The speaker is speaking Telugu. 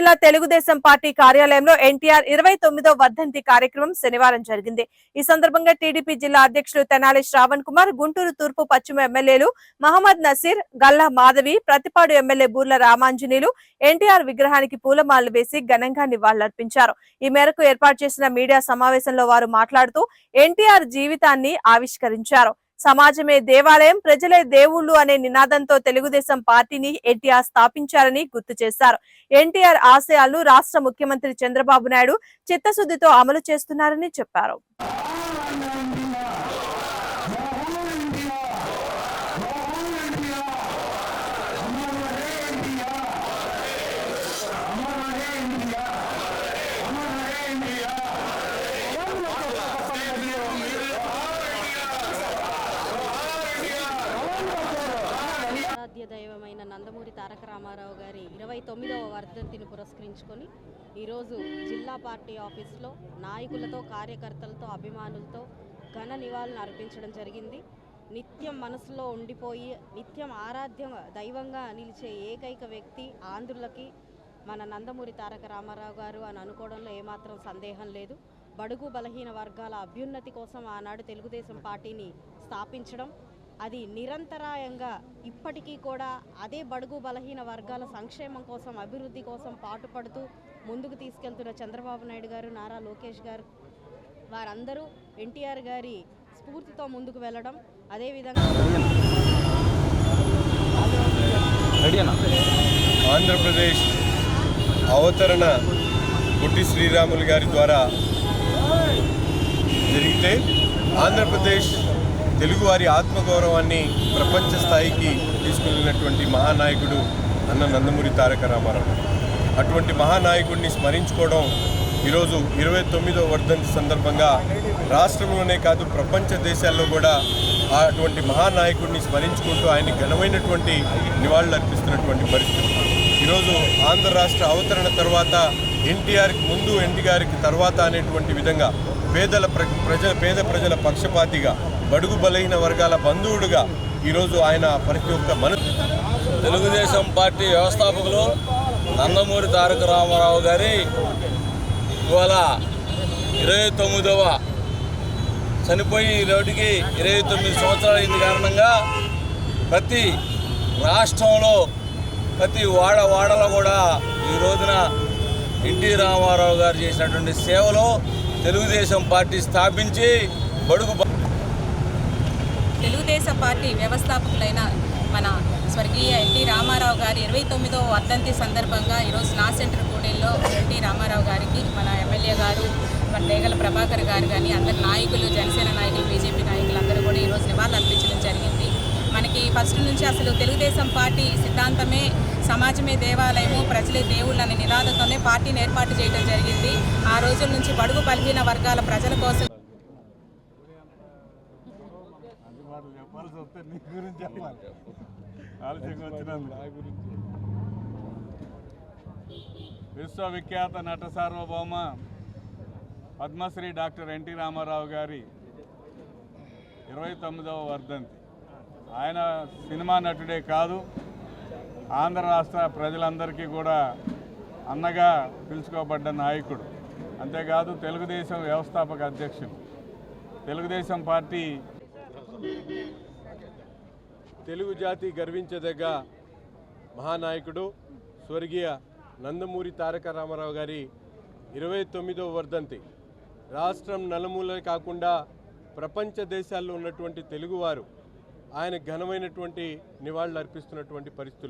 జిల్లా తెలుగుదేశం పార్టీ కార్యాలయంలో ఎన్టీఆర్ 29వ వర్ధంతి కార్యక్రమం శనివారం జరిగింది. ఈ సందర్భంగా టీడీపీ జిల్లా అధ్యక్షులు తెనాలి శ్రావణ్ కుమార్, గుంటూరు తూర్పు పశ్చిమ ఎమ్మెల్యేలు మహమ్మద్ నసీర్, గల్లా మాధవి, ప్రతిపాడు ఎమ్మెల్యే బూర్ల రామాంజనేయులు ఎన్టీఆర్ విగ్రహానికి పూలమాలలు వేసి ఘనంగా నివాళులర్పించారు. ఈ మేరకు ఏర్పాటు చేసిన మీడియా సమావేశంలో వారు మాట్లాడుతూ ఎన్టీఆర్ జీవితాన్ని ఆవిష్కరించారు. సమాజమే దేవాలయం, ప్రజలే దేవుళ్లు అనే నినాదంతో తెలుగుదేశం పార్టీని ఎన్టీఆర్ స్థాపించారని గుర్తు చేశారు. ఎన్టీఆర్ ఆశయాలను రాష్ట్ర ముఖ్యమంత్రి చంద్రబాబు నాయుడు చిత్తశుద్ధితో అమలు చేస్తున్నారని చెప్పారు. దైవమైన నందమూరి తారక రామారావు గారి 29వ వర్ధంతిని పురస్కరించుకొని ఈరోజు జిల్లా పార్టీ ఆఫీస్లో నాయకులతో, కార్యకర్తలతో, అభిమానులతో ఘన నివాళులను అర్పించడం జరిగింది. నిత్యం మనసులో ఉండిపోయి నిత్యం ఆరాధ్య దైవంగా నిలిచే ఏకైక వ్యక్తి ఆంధ్రులకి మన నందమూరి తారక రామారావు గారు అని అనుకోవడంలో ఏమాత్రం సందేహం లేదు. బడుగు బలహీన వర్గాల అభ్యున్నతి కోసం ఆనాడు తెలుగుదేశం పార్టీని స్థాపించడం, అది నిరంతరాయంగా ఇప్పటికీ కూడా అదే బడుగు బలహీన వర్గాల సంక్షేమం కోసం, అభివృద్ధి కోసం పాటుపడుతూ ముందుకు తీసుకెళ్తున్న చంద్రబాబు నాయుడు గారు, నారా లోకేష్ గారు, వారందరూ ఎన్టీఆర్ గారి స్ఫూర్తితో ముందుకు వెళ్ళడం, అదేవిధంగా ఆంధ్రప్రదేశ్ అవతరణ పొట్టి శ్రీరాములు గారి ద్వారా జరిగితే ఆంధ్రప్రదేశ్ తెలుగువారి ఆత్మగౌరవాన్ని ప్రపంచ స్థాయికి తీసుకెళ్ళినటువంటి మహానాయకుడు అన్న నందమూరి తారక రామారావు. అటువంటి మహానాయకుడిని స్మరించుకోవడం ఈరోజు 29వ వర్ధంతి సందర్భంగా రాష్ట్రంలోనే కాదు ప్రపంచ దేశాల్లో కూడా అటువంటి మహానాయకుడిని స్మరించుకుంటూ ఆయన ఘనమైనటువంటి నివాళులు అర్పిస్తున్నటువంటి పరిస్థితి. ఈరోజు ఆంధ్ర రాష్ట్ర అవతరణ తర్వాత ఎన్టీఆర్కి ముందు, ఎన్టీఆర్కి తర్వాత అనేటువంటి విధంగా పేద ప్రజల పక్షపాతిగా, బడుగు బలహీన వర్గాల బంధువుడుగా ఈరోజు ఆయన ప్రతి ఒక్క తెలుగుదేశం పార్టీ వ్యవస్థాపకులు నందమూరి తారక రామారావు గారి ఇవాళ 29వ చనిపోయి ఈరోటికి 29 సంవత్సరాలు అయిన కారణంగా ప్రతి రాష్ట్రంలో, ప్రతి వాడలో కూడా ఈ రోజున ఎన్టీ రామారావు గారు చేసినటువంటి సేవలో తెలుగుదేశం పార్టీ స్థాపించి తెలుగుదేశం పార్టీ వ్యవస్థాపకులైన మన స్వర్గీయ ఎన్టీ రామారావు గారి 29వ వర్ధంతి సందర్భంగా ఈరోజు నా సెంటర్ కూడలిలో ఎన్టీ రామారావు గారికి మన ఎమ్మెల్యే గారు, మన డేగల ప్రభాకర్ గారు కానీ అందరు నాయకులు, జనసేన నాయకులు, బీజేపీ నాయకులు అందరూ కూడా ఈరోజు నివాళులు అర్పించడం జరిగింది. మనకి ఫస్ట్ నుంచి అసలు తెలుగుదేశం పార్టీ సిద్ధాంతమే సమాజమే దేవాలయము, ప్రజలే దేవుళ్ళు అనే నినాదంతోనే పార్టీని ఏర్పాటు చేయడం జరిగింది. ఆ రోజుల నుంచి బడుగు బలహీన వర్గాల ప్రజల కోసం విశ్వవిఖ్యాత నట సార్వభౌమ పద్మశ్రీ డాక్టర్ ఎన్టీ రామారావు గారి 29వ వర్ధంతి. ఆయన సినిమా నటుడే కాదు, ఆంధ్ర రాష్ట్ర ప్రజలందరికీ కూడా అన్నగా పిలుచుకోబడ్డ నాయకుడు. అంతేకాదు తెలుగుదేశం వ్యవస్థాపక అధ్యక్షుడు. తెలుగుదేశం పార్టీ తెలుగు జాతి గర్వించదగ్గ మహానాయకుడు స్వర్గీయ నందమూరి తారక రామారావు గారి 29వ వర్ధంతి. రాష్ట్రం నలుమూలే కాకుండా ప్రపంచ దేశాల్లో ఉన్నటువంటి తెలుగువారు ఆయన ఘనమైనటువంటి నివాళులు అర్పిస్తున్నటువంటి పరిస్థితులు.